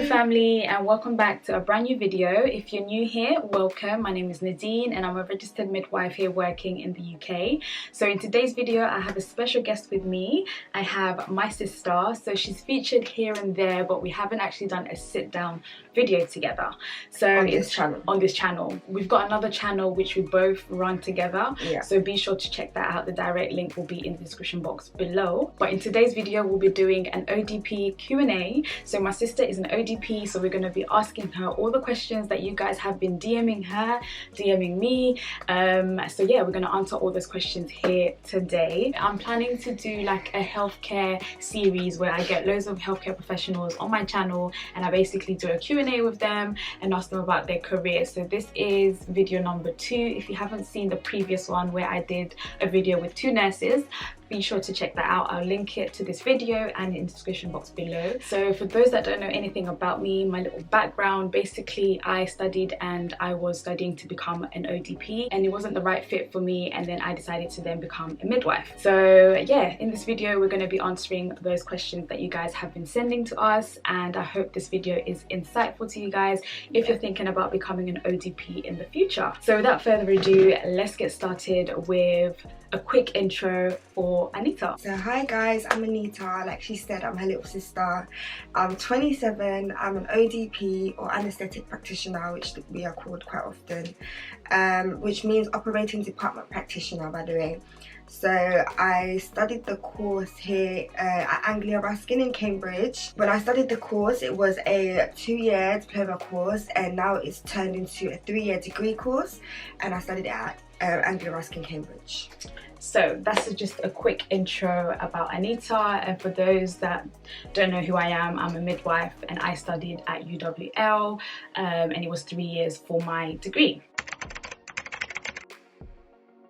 Family, and welcome back to a brand new video. If you're new here, welcome. My name is Nadine and I'm a registered midwife here working in the UK. So in today's video I have a special guest with me. I have my sister, so she's featured here and there, but we haven't actually done a sit down video together. So on this channel we've got another channel which we both run together, yeah. So be sure to check that out. The direct link will be in the description box below. But in today's video we'll be doing an ODP Q&A. So my sister is an ODP, so we're going to be asking her all the questions that you guys have been DMing her, DMing me. So yeah, we're going to answer all those questions here today. I'm planning to do like a healthcare series where I get loads of healthcare professionals on my channel and I basically do a Q&A with them and ask them about their career. So this is video number 2. If you haven't seen the previous one where I did a video with 2 nurses, be sure to check that out. I'll link it to this video and in the description box below. So for those that don't know anything about me, my little background, basically I studied and I was studying to become an ODP and it wasn't the right fit for me, and then I decided to then become a midwife. So yeah, in this video we're going to be answering those questions that you guys have been sending to us, and I hope this video is insightful to you guys if you're thinking about becoming an ODP in the future. So without further ado, let's get started with a quick intro for Anita. So hi guys, I'm Anita. Like she said, I'm her little sister. I'm 27. I'm an ODP or anaesthetic practitioner, which we are called quite often, which means operating department practitioner, by the way. So I studied the course here at Anglia Ruskin in Cambridge. When I studied the course, it was a 2-year diploma course, and now it's turned into a 3-year degree course, and I studied it at Anglia Ruskin, Cambridge. So that's just a quick intro about Anita, and for those that don't know who I am, I'm a midwife and I studied at UWL, and it was 3 years for my degree.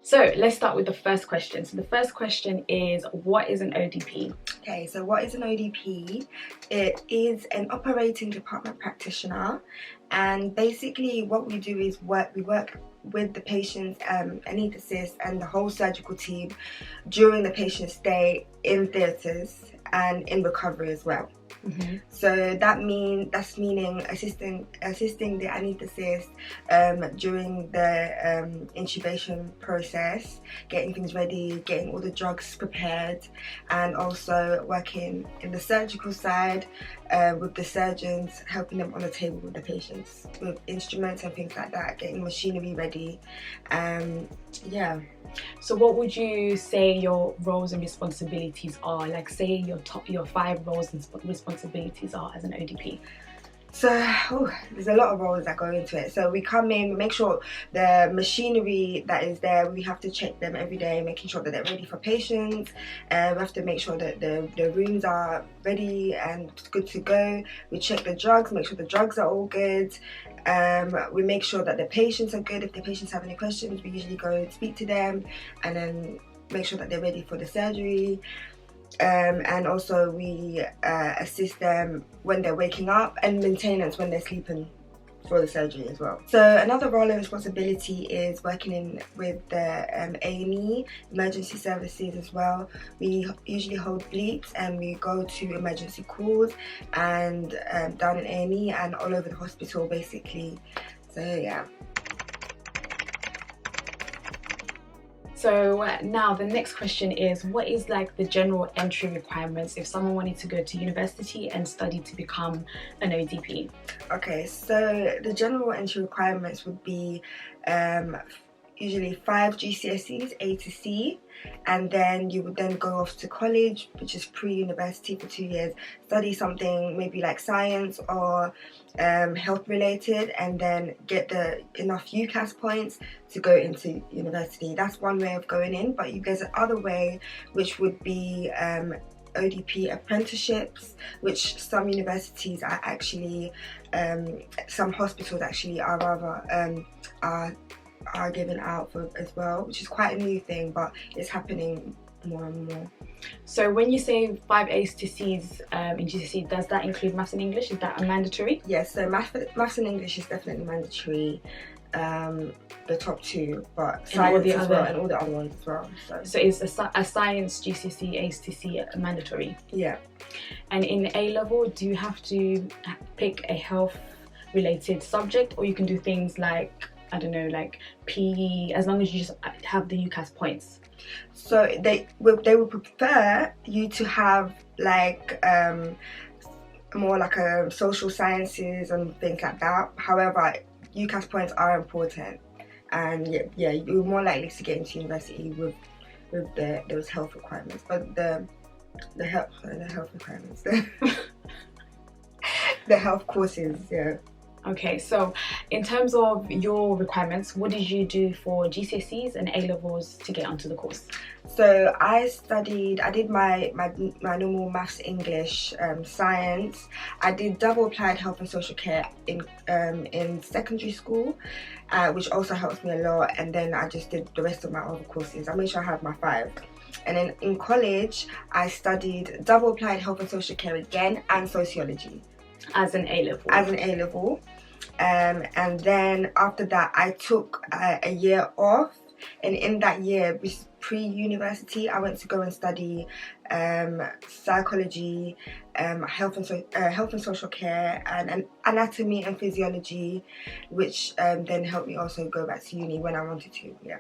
So let's start with the first question. So the first question is, what is an ODP? Okay, so what is an ODP? It is an operating department practitioner, and basically what we do is we work with the patient's anaesthetist and the whole surgical team during the patient's stay in theatres and in recovery as well. Mm-hmm. So that's meaning assisting the anaesthetist during the intubation process, getting things ready, getting all the drugs prepared, and also working in the surgical side with the surgeons, helping them on the table with the patients with instruments and things like that, getting machinery ready. Yeah. So what would you say your roles and responsibilities are? Like say your 5 roles and responsibilities are as an ODP. So there's a lot of roles that go into it. So we come in, we make sure the machinery that is there, we have to check them every day, making sure that they're ready for patients. We have to make sure that the rooms are ready and good to go. We check the drugs, make sure the drugs are all good. We make sure that the patients are good. If the patients have any questions, we usually go and speak to them and then make sure that they're ready for the surgery. And also we assist them when they're waking up, and maintenance when they're sleeping for the surgery as well. So another role and responsibility is working with the A&E emergency services as well. We usually hold bleeps and we go to emergency calls and down in A&E and all over the hospital basically. So yeah. So now the next question is, what is like the general entry requirements if someone wanted to go to university and study to become an ODP? Okay, so the general entry requirements would be usually 5 GCSEs, A to C, and then you would then go off to college, which is pre-university for 2 years, study something maybe like science or health related, and then get enough UCAS points to go into university. That's one way of going in, but there's another way, which would be ODP apprenticeships, which some universities are actually, some hospitals actually are rather are given out for as well, which is quite a new thing, but it's happening more and more. So when you say 5 A's to C's in GCSE, does that include maths and English? Is that a mandatory? Yes, so maths and English is definitely mandatory. The top two, but science as well, and all the other ones as well. So is a science GCSE A's to C mandatory? Yeah. And in A level, do you have to pick a health related subject, or you can do things like, I don't know, like PE, as long as you just have the UCAS points? So they would prefer you to have like more like a social sciences and things like that. However, UCAS points are important, and yeah, you're more likely to get into university with those health requirements. But the health requirements, the health courses, yeah. Okay, so in terms of your requirements, what did you do for GCSEs and A levels to get onto the course? So I did my normal maths, English, science. I did double applied health and social care in secondary school, which also helps me a lot. And then I just did the rest of my other courses. I made sure I had my 5. And then in college, I studied double applied health and social care again and sociology. As an A level? As an A level. And then after that, I took a year off. And in that year, pre-university, I went to go and study psychology, health and social care, and anatomy and physiology, which then helped me also go back to uni when I wanted to. Yeah.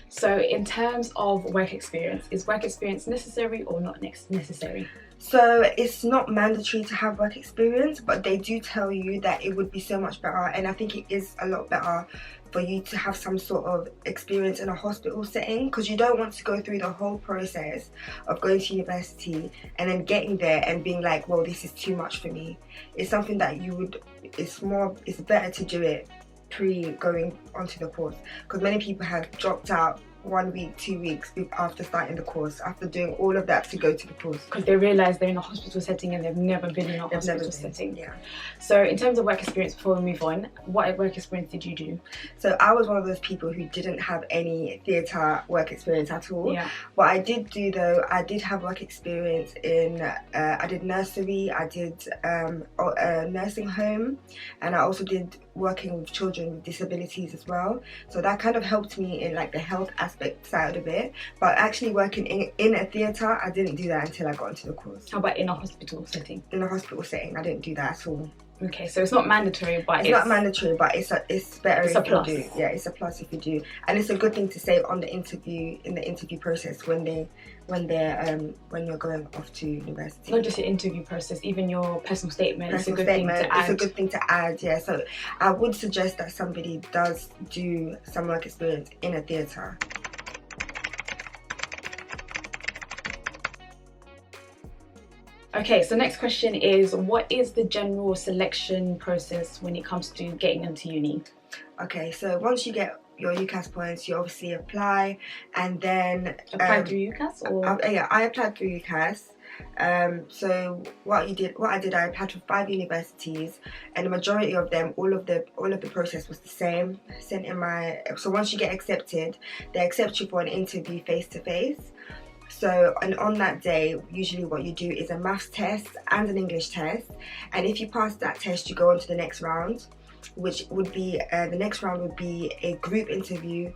So in terms of work experience, is work experience necessary or not necessary? So it's not mandatory to have work experience, but they do tell you that it would be so much better, and I think it is a lot better for you to have some sort of experience in a hospital setting, because you don't want to go through the whole process of going to university and then getting there and being like, well, this is too much for me. It's something that it's better to do it pre going onto the course, because many people have dropped out 1 week, 2 weeks after starting the course, after doing all of that to go to the course. Because they realise they're in a hospital setting and they've never been in a hospital setting. Yeah. So in terms of work experience, before we move on, what work experience did you do? So I was one of those people who didn't have any theatre work experience at all. Yeah. What I did do though, I did have work experience in, I did nursery, I did a nursing home, and I also did working with children with disabilities as well. So that kind of helped me in like the health aspect side of it. But actually working in a theatre, I didn't do that until I got into the course. How about in a hospital setting? In a hospital setting, I didn't do that at all. Okay, so it's not mandatory, but it's not mandatory, but it's better if you do. Yeah, it's a plus if you do, and it's a good thing to say on the interview, in the interview process when you're going off to university. Not just the interview process, even your personal statement. It's a good thing to add. It's a good thing to add. Yeah, so I would suggest that somebody does do some work experience in a theatre. Okay, so next question is, what is the general selection process when it comes to getting into uni? Okay, so once you get your UCAS points, you obviously apply, and then apply through UCAS, or yeah, I applied through UCAS. So what I did, I applied for 5 universities, and the majority of them, all of the process was the same. So once you get accepted, they accept you for an interview face to face. So, and on that day, usually what you do is a maths test and an English test, and if you pass that test, you go on to the next round, which would be the next round would be a group interview.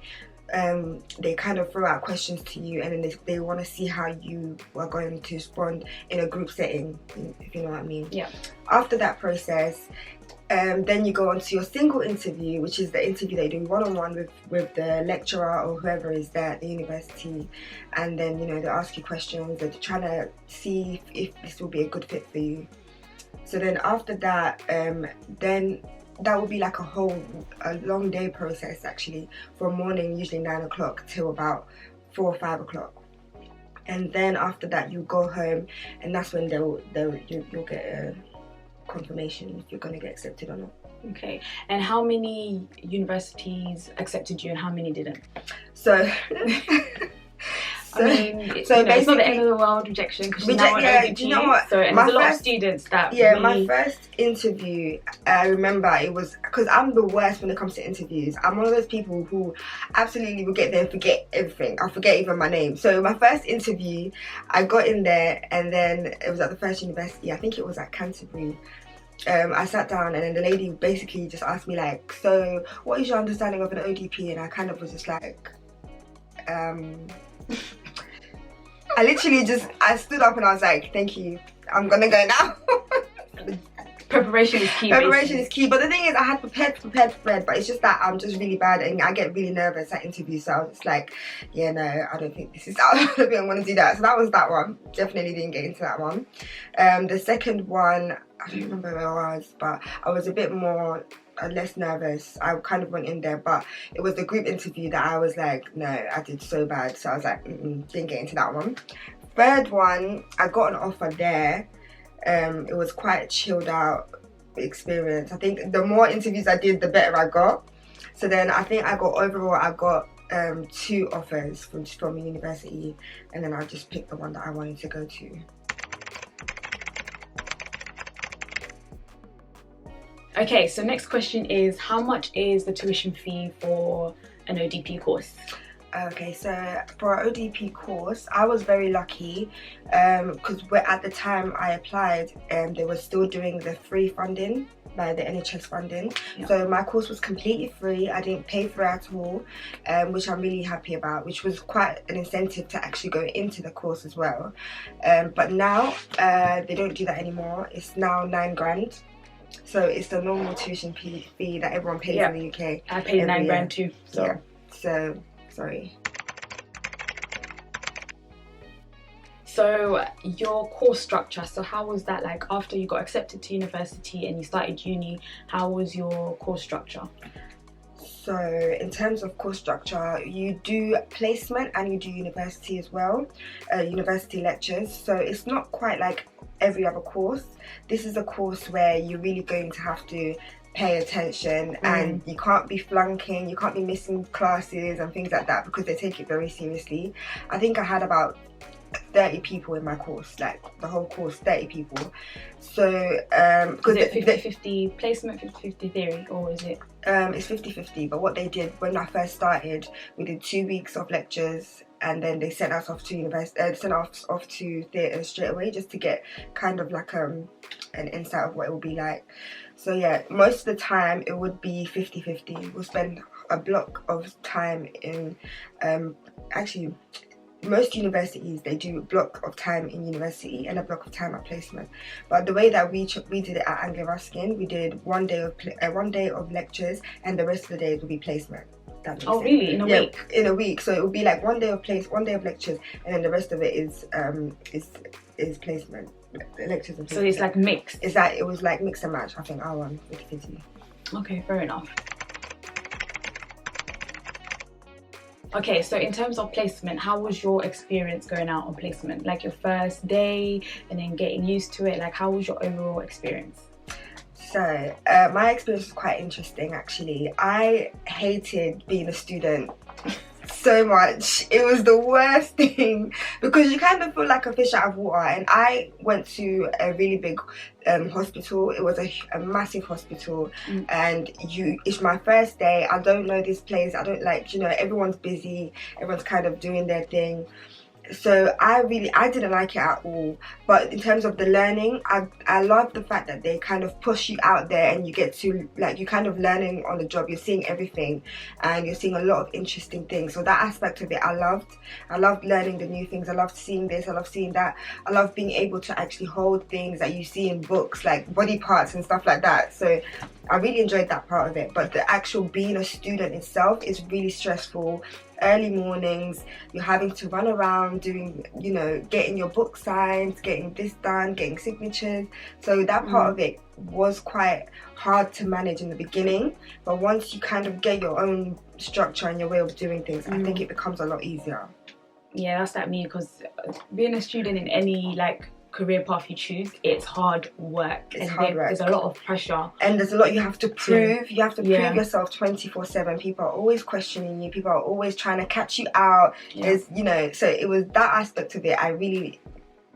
They kind of throw out questions to you, and then they want to see how you are going to respond in a group setting, if you know what I mean. Yeah. After that process, then you go on to your single interview, which is the interview they do one-on-one with the lecturer or whoever is there at the university, and then they ask you questions. They're trying to see if this will be a good fit for you. So then after that, then that would be like a long day process actually, from morning usually 9 o'clock till about 4 or 5 o'clock. And then after that you go home, and that's when you'll get a confirmation if you're going to get accepted or not. Okay, and how many universities accepted you and how many didn't? So I mean, it's not the end of the world, rejection, because she's now an ODP. Do you know what? So, and there's a lot of students that my first interview, I remember it was, because I'm the worst when it comes to interviews. I'm one of those people who absolutely will get there and forget everything. I'll forget even my name. So my first interview, I got in there, and then it was at the first university, I think it was at Canterbury. I sat down, and then the lady basically just asked me like, so what is your understanding of an ODP? And I kind of was just like, I literally I stood up and I was like, thank you, I'm gonna go now. Preparation is key. Preparation is key, but the thing is, I had prepared, but it's just that I'm just really bad and I get really nervous at interviews. So I was just like, yeah, no, I don't think this is, I don't think I'm gonna do that. So that was that one. Definitely didn't get into that one. The second one, I don't remember where I was, but I was a bit more less nervous. I kind of went in there, but it was the group interview that I was like, no, I did so bad. So I was like, didn't get into that one. Third one, I got an offer there. It was quite a chilled out experience. I think the more interviews I did, the better I got. So then I think I got 2 offers from university, and then I just picked the one that I wanted to go to. Okay, so next question is, how much is the tuition fee for an ODP course? Okay, so for an ODP course, I was very lucky because at the time I applied, they were still doing the free funding by the NHS funding. Yeah. So my course was completely free. I didn't pay for it at all, which I'm really happy about, which was quite an incentive to actually go into the course as well. But now they don't do that anymore. It's now 9 grand. So it's the normal tuition fee that everyone pays in the UK. I paid 9 grand too. So. Yeah. So, sorry. So your course structure, so how was that like after you got accepted to university and you started uni? How was your course structure? So in terms of course structure, you do placement and you do university as well, university lectures. So it's not quite like every other course. This is a course where you're really going to have to pay attention, and you can't be flunking, you can't be missing classes and things like that, because they take it very seriously. I think I had about 30 people in my course, like the whole course, 30 people. So because is it 50-50 placement, 50-50 theory, or is it it's 50-50, but what they did when I first started, we did 2 weeks of lectures, and then they sent us off to university, sent us off to theatre straight away, just to get kind of like an insight of what it would be like. So yeah, most of the time it would be 50-50. We'll spend a block of time in actually most universities, they do a block of time in university and a block of time at placement. But the way that we did it at Anglia Ruskin, we did one day of lectures, and the rest of the days would be placement. That makes sense. Really? In a week? In a week. So it would be like one day of lectures, and then the rest of it is placement. Lectures and placement. So it's like mixed. It was like mix and match. I think our one with 50. Okay, fair enough. Okay, so in terms of placement, how was your experience going out on placement? Like your first day and then getting used to it, like how was your overall experience? So my experience was quite interesting actually. I hated being a student so much. It was the worst thing, because you kind of feel like a fish out of water. And I went to a really big hospital. It was a massive hospital, and it's my first day. I don't know this place. I don't everyone's busy, everyone's kind of doing their thing. So I didn't like it at all. But in terms of the learning, I love the fact that they kind of push you out there, and you get to you're kind of learning on the job. You're seeing everything, and you're seeing a lot of interesting things. So that aspect of it I loved learning the new things. I loved seeing this, I loved seeing that. I love being able to actually hold things that you see in books, like body parts and stuff like that. So I really enjoyed that part of it. But the actual being a student itself is really stressful. Early mornings, you're having to run around doing, getting your book signed, getting this done, getting signatures. So that part of it was quite hard to manage in the beginning. But once you kind of get your own structure and your way of doing things, I think it becomes a lot easier. Yeah, that's like me, because being a student in any career path you choose, it's hard work. It's hard work. There's a lot of pressure. And there's a lot you have to prove. You have to Yeah. prove yourself 24/7. People are always questioning you. People are always trying to catch you out. Yeah. There's, so it was that aspect of it I really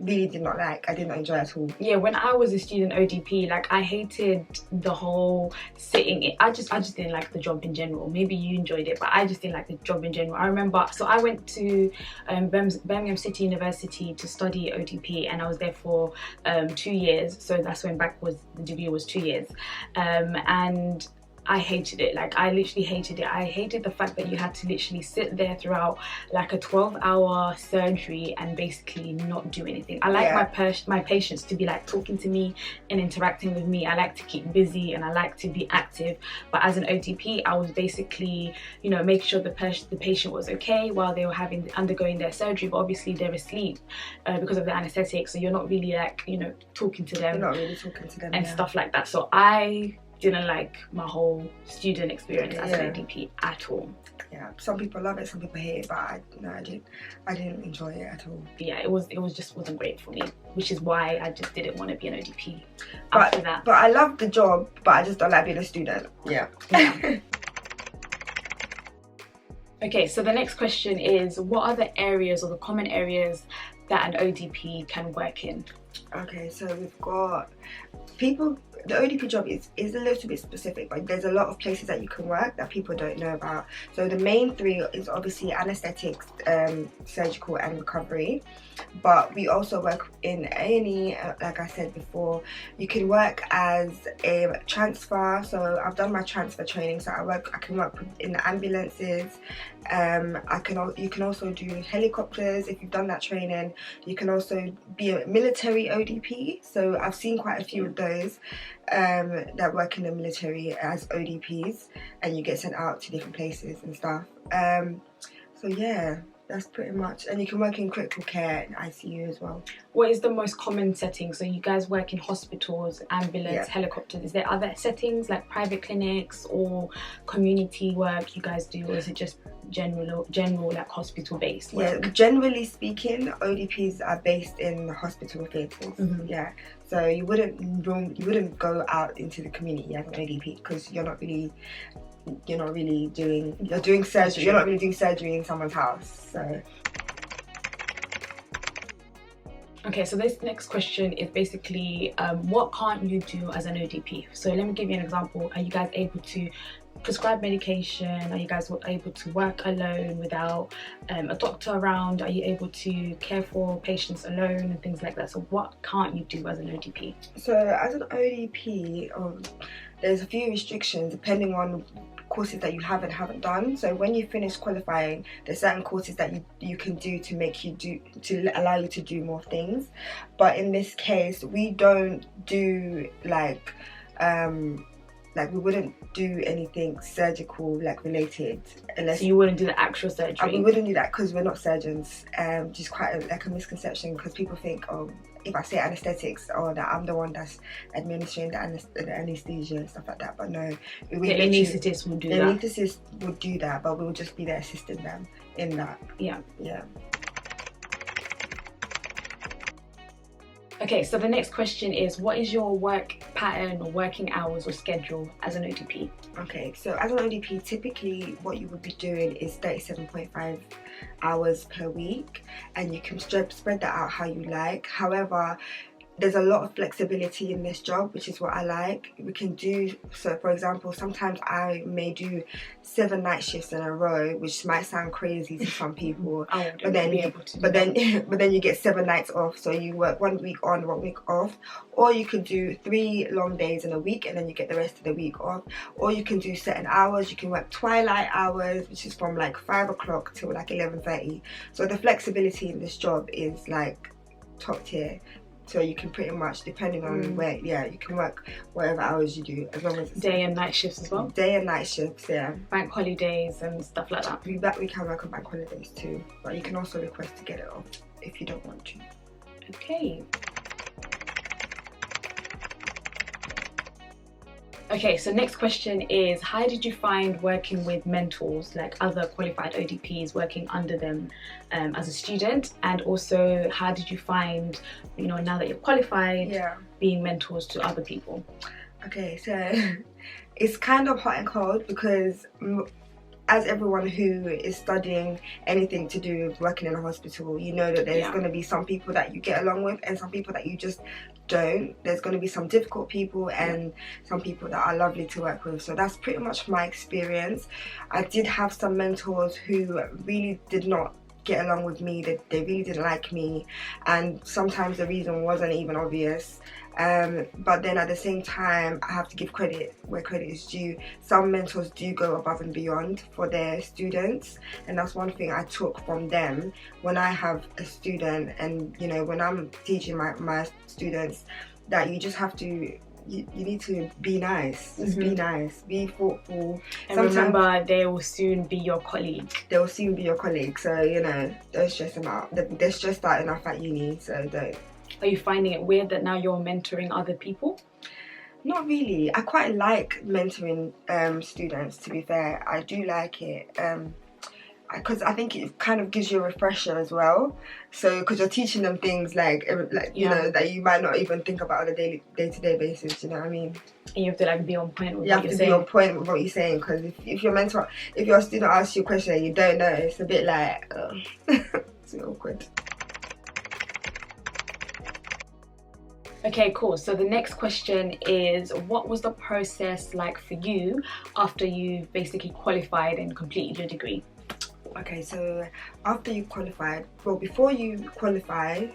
did not like. I did not enjoy at all. Yeah, when I was a student ODP, like I hated the whole sitting. I just didn't like the job in general. Maybe you enjoyed it, but I just didn't like the job in general. I remember, so I went to Birmingham City University to study ODP, and I was there for 2 years. So that's when the degree was 2 years, and I hated it. Like I literally hated it. I hated the fact that you had to literally sit there throughout like a 12-hour surgery and basically not do anything. I like my patients to be like talking to me and interacting with me. I like to keep busy and I like to be active. But as an ODP, I was basically, you know, making sure the patient was okay while they were undergoing their surgery. But obviously they're asleep because of the anesthetic, so you're not really like, you know, talking to them. You're not really talking to them and stuff like that. So I didn't like my whole student experience as an ODP at all. Yeah, some people love it, some people hate it, but I didn't enjoy it at all. But yeah, it wasn't great for me, which is why I just didn't want to be an ODP after that. But I love the job, but I just don't like being a student. Yeah. Okay, so the next question is, what are the areas or the common areas that an ODP can work in? Okay, so we've got people. The ODP job is a little bit specific, but there's a lot of places that you can work that people don't know about. So the main three is obviously anaesthetics, surgical and recovery. But we also work in A&E, like I said before. You can work as a transfer. So I've done my transfer training, so I can work in the ambulances. You can also do helicopters if you've done that training. You can also be a military ODP. So I've seen quite a few of those that work in the military as ODPs, and you get sent out to different places and stuff. So yeah, that's pretty much. And you can work in critical care and ICU as well. What is the most common setting? So you guys work in hospitals, ambulance, helicopters. Is there other settings like private clinics or community work you guys do, or is it just general like hospital based work? Yeah, generally speaking, ODPs are based in the hospital theatres. Yeah, so you wouldn't go out into the community as an ODP because you're doing surgery. You're not really doing surgery in someone's house. So okay, so this next question is basically what can't you do as an ODP? So let me give you an example. Are you guys able to prescribe medication? Are you guys able to work alone without a doctor around? Are you able to care for patients alone and things like that? So what can't you do as an ODP? So as an ODP, there's a few restrictions depending on courses that you have and haven't done. So when you finish qualifying, there's certain courses that you can do to allow you to do more things. But in this case, we don't do like we wouldn't do anything surgical related unless. So you wouldn't do the actual surgery? We wouldn't do that because we're not surgeons. Which is quite a misconception, because people think, oh, if I say anaesthetics, or that I'm the one that's administering the anaesthesia and stuff like that. But no, the anaesthetist will do that. The anaesthetist would do that, but we would just be there assisting them in that. Yeah. Yeah. Okay, so the next question is, what is your work pattern or working hours or schedule as an ODP? Okay, so as an ODP, typically what you would be doing is 37.5 hours per week, and you can spread that out how you like. However, there's a lot of flexibility in this job, which is what I like. We can do, so for example, sometimes I may do 7 night shifts in a row, which might sound crazy to some people. But then you get 7 nights off, so you work 1 week on, 1 week off. Or you can do 3 long days in a week and then you get the rest of the week off. Or you can do certain hours. You can work twilight hours, which is from 5 o'clock till 11:30. So the flexibility in this job is top tier. So you can pretty much, depending on where, you can work whatever hours you do, as long as it's day and night shifts as well. Day and night shifts, yeah. Bank holidays and stuff like that. We can work on bank holidays too, but you can also request to get it off if you don't want to. Okay. Okay, so next question is, how did you find working with mentors, like other qualified ODPs, working under them as a student? And also, how did you find, you know, now that you're qualified, being mentors to other people? Okay, so it's kind of hot and cold because as everyone who is studying anything to do with working in a hospital, you know that there's going to be some people that you get along with and some people that you just don't. There's going to be some difficult people and some people that are lovely to work with. So that's pretty much my experience. I did have some mentors who really did not get along with me. They really didn't like me, and sometimes the reason wasn't even obvious. But then at the same time, I have to give credit where credit is due. Some mentors do go above and beyond for their students, and that's one thing I took from them. When I have a student, and you know, when I'm teaching my students, that you just have to, you need to be nice. Just be nice, be thoughtful. And remember, they will soon be your colleague. They will soon be your colleague, so you know, don't stress them out. They're stressed out enough at uni, so don't. Are you finding it weird that now you're mentoring other people? Not really. I quite like mentoring students, to be fair. I do like it because I think it kind of gives you a refresher as well. So because you're teaching them things like you know, that you might not even think about on a day-to-day basis, you know what I mean? And you have to like be on point with what you're saying. You have to be on point with what you're saying, because if your student asks you a question and you don't know, it's a bit like it's awkward. Okay, cool. So the next question is, what was the process like for you after you basically qualified and completed your degree? Okay, so after you qualified, well, before you qualify,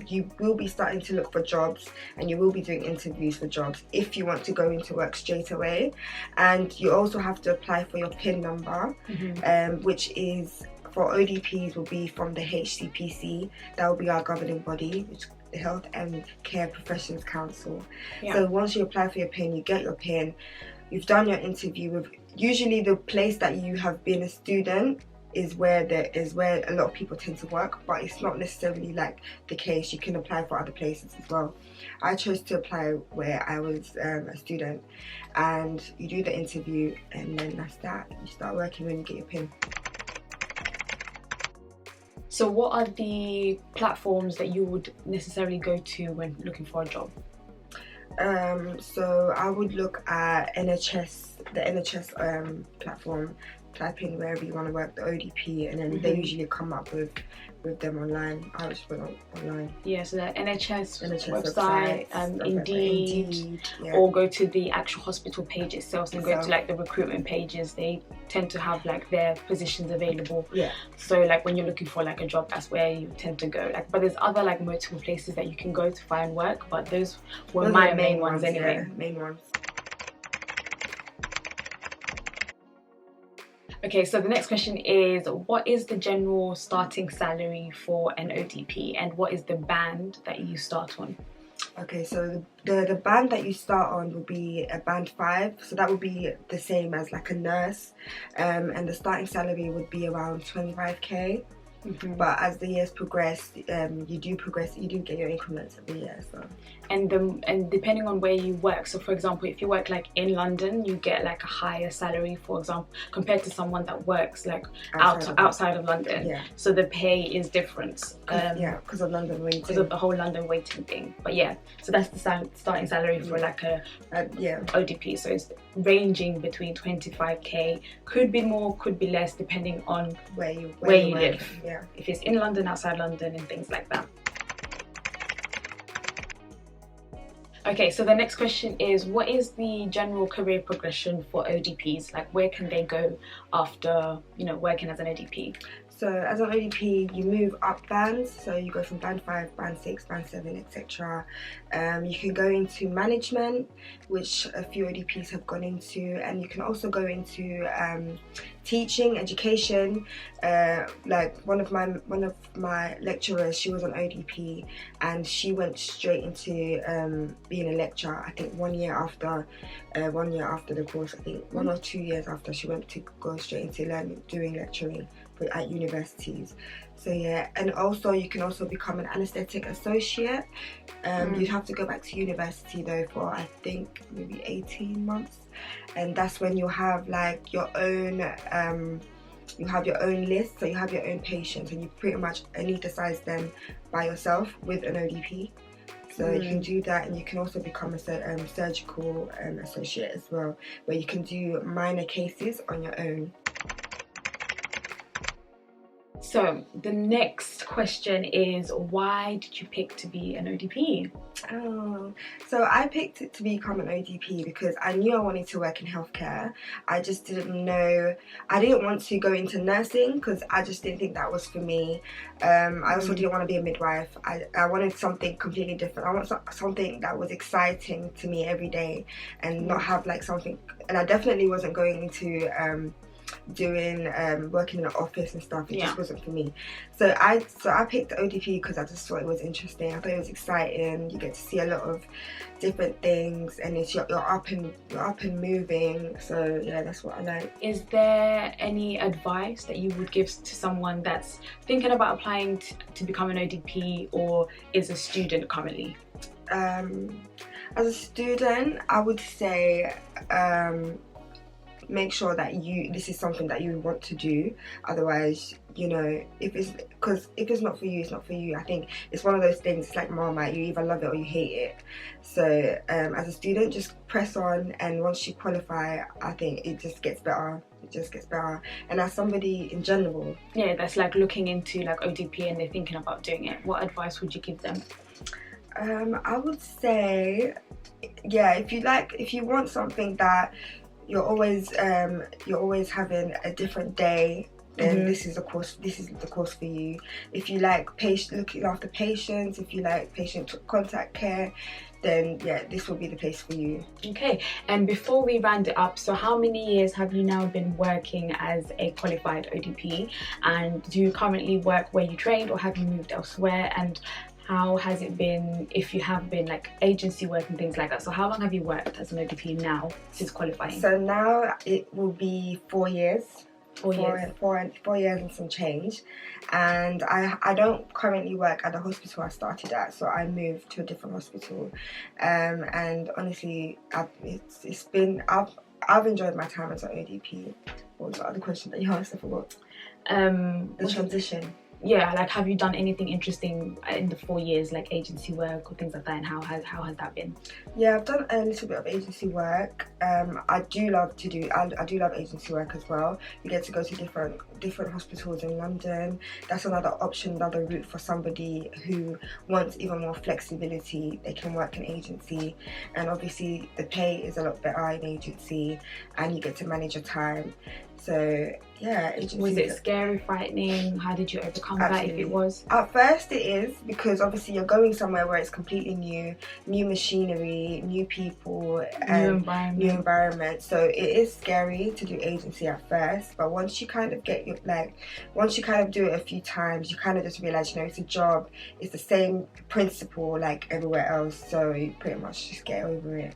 you will be starting to look for jobs, and you will be doing interviews for jobs if you want to go into work straight away. And you also have to apply for your PIN number, which is for ODPs will be from the HCPC. That will be our governing body, which the Health and Care Professions Council. So once you apply for your PIN, you get your PIN, you've done your interview with, usually the place that you have been a student is where a lot of people tend to work, but it's not necessarily like the case. You can apply for other places as well. I chose to apply where I was a student, and you do the interview, and then that's that. You start working when you get your PIN. So what are the platforms that you would necessarily go to when looking for a job? So I would look at the NHS platform, type in wherever you want to work, the ODP, and then they usually come up with them online. I just went online. Yeah, so the NHS website, Indeed, or go to the actual hospital page itself and go to like the recruitment pages. They tend to have like their positions available. So like when you're looking for like a job, that's where you tend to go. Like, but there's other like multiple places that you can go to find work, but those were my main ones anyway. Main ones. Okay, so the next question is, what is the general starting salary for an ODP, and what is the band that you start on? Okay, so the band that you start on will be a band 5, so that would be the same as like a nurse, and the starting salary would be around 25k. But as the years progress, you do get your increments every year. So. And depending on where you work, so for example, if you work like in London, you get like a higher salary, for example, compared to someone that works like outside of London. So the pay is different. Because of London waiting. Because of the whole London waiting thing. But yeah, so that's the starting salary for like a ODP. So it's ranging between 25k, could be more, could be less, depending on where you live. If it's in London, outside London, and things like that. Okay, so the next question is, what is the general career progression for ODPs? Like, where can they go after, you know, working as an ODP? So as an ODP, you move up bands, so you go from band 5, band 6, band 7, etc. You can go into management, which a few ODPs have gone into, and you can also go into teaching, education. Like one of my lecturers, she was an ODP, and she went straight into being a lecturer. I think 1 year after the course, I think 1 or 2 years after, she went to go straight into doing lecturing. at universities. So yeah, and also you can also become an anaesthetic associate. You'd have to go back to university though for I think maybe 18 months, and that's when you'll have like your own you have your own list, so you have your own patients and you pretty much anaesthetize them by yourself with an ODP. So you can do that, and you can also become a surgical associate as well, where you can do minor cases on your own. So the next question is, why did you pick to be an ODP? So I picked it to become an ODP because I knew I wanted to work in healthcare. I just didn't know, I didn't want to go into nursing because I just didn't think that was for me. I also didn't want to be a midwife. I wanted something completely different. I want something that was exciting to me every day, and not have like something, and I definitely wasn't going into doing working in an office and stuff. It just wasn't for me. So I picked ODP because I just thought it was interesting. I thought it was exciting. You get to see a lot of different things, and it's you're up and moving. So yeah, that's what I like. Is there any advice that you would give to someone that's thinking about applying to become an ODP or is a student currently? As a student, I would say make sure that this is something that you want to do. Otherwise, you know, if it's not for you, it's not for you. I think it's one of those things, it's like Marmite, you either love it or you hate it. So as a student, just press on, and once you qualify, I think it just gets better. It just gets better. And as somebody in general, that's like looking into like ODP and they're thinking about doing it, what advice would you give them? I would say, if you want something that you're always having a different day, then this is the course for you. If you like looking after patients, if you like patient contact care, then this will be the place for you. Okay, and before we round it up, so how many years have you now been working as a qualified ODP, and do you currently work where you trained or have you moved elsewhere, and how has it been, if you have been, like agency work and things like that? So how long have you worked as an ODP now since qualifying? So now it will be 4 years. 4 years. 4 years and some change. And I don't currently work at the hospital I started at, so I moved to a different hospital. And honestly, I've enjoyed my time as an ODP. What was the other question that you asked? I forgot. The transition. Yeah, like have you done anything interesting in the 4 years, like agency work or things like that, and how has that been? Yeah, I've done a little bit of agency work. I do love agency work as well. You get to go to different hospitals in London. That's another option, another route for somebody who wants even more flexibility. They can work in agency, and obviously the pay is a lot better in agency, and you get to manage your time. So yeah, agency. Was it scary, frightening? How did you overcome that, if it was? At first it is, because obviously you're going somewhere where it's completely new machinery, new people, and new environment. So it is scary to do agency at first, but once you kind of do it a few times, you kind of just realize, you know, it's a job, it's the same principle like everywhere else, so you pretty much just get over it.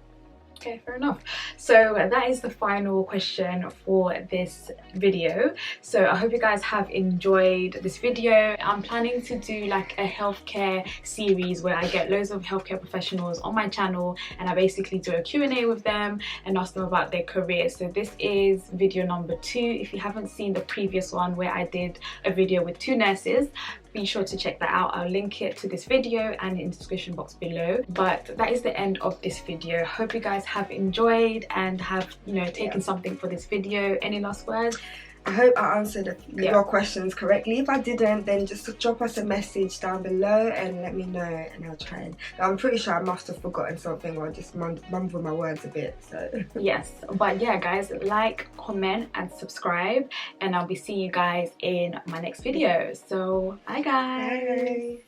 Okay, fair enough. So that is the final question for this video. So I hope you guys have enjoyed this video. I'm planning to do like a healthcare series where I get loads of healthcare professionals on my channel, and I basically do a Q&A with them and ask them about their career. So this is video number 2. If you haven't seen the previous one where I did a video with 2 nurses, be sure to check that out. I'll link it to this video and in the description box below. But that is the end of this video. Hope you guys have enjoyed and have, you know, taken something for this video. Any last words? I hope I answered your questions correctly. If I didn't, then just drop us a message down below and let me know, and I'll try and... I'm pretty sure I must have forgotten something or just mumbled my words a bit, so... Yes, but yeah guys, like, comment and subscribe, and I'll be seeing you guys in my next video. So bye guys. Bye.